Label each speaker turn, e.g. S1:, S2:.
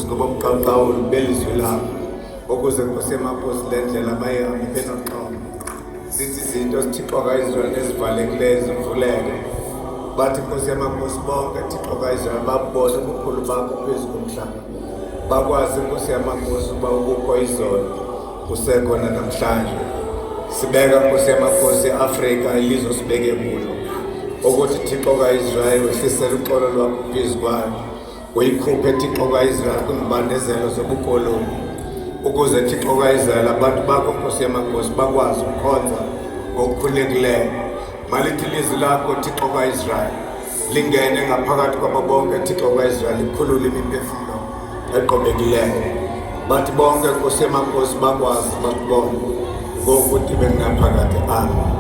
S1: ngoba umqaqawulo belizwe labo ukuze Nkosi yamakhosi le ndlela bayihambe benoxolo. Zithi izinto Thixo kaIsrael ezivalekileyo zivuleke. Bathi Nkosi yamakhosi bonke Thixo kaIsrael babone ubukhulu bakho phezu komhlaba. Bakwazi Nkosi yamakhosi uba ukukho izolo kusekhona namhlanje. Sibeka Nkosi yamakhosi Afrika ilizwe sibeke kulo. Ukuthi Thixo kaIsrael wehlisele uxolo lwakho phezu kwayo. Uyikhuphe Thixo kaIsrael kwizibandezelo zobukoloni. Ukuze Thixo kaIsrael abantu bakho Nkosi yamakhosi bakwazi ukukhonza ngokukhululekileyo. Malithi ilizwi lakho Thixo kaIsrael lingene ngaphakathi kwabo bonke Thixo kaIsrael likhulule imiphefumulo eqobekileyo. Bathi bonke Nkosi yamakhosi bakwazi bakubone ngokuthi bengaphakathi. Amen.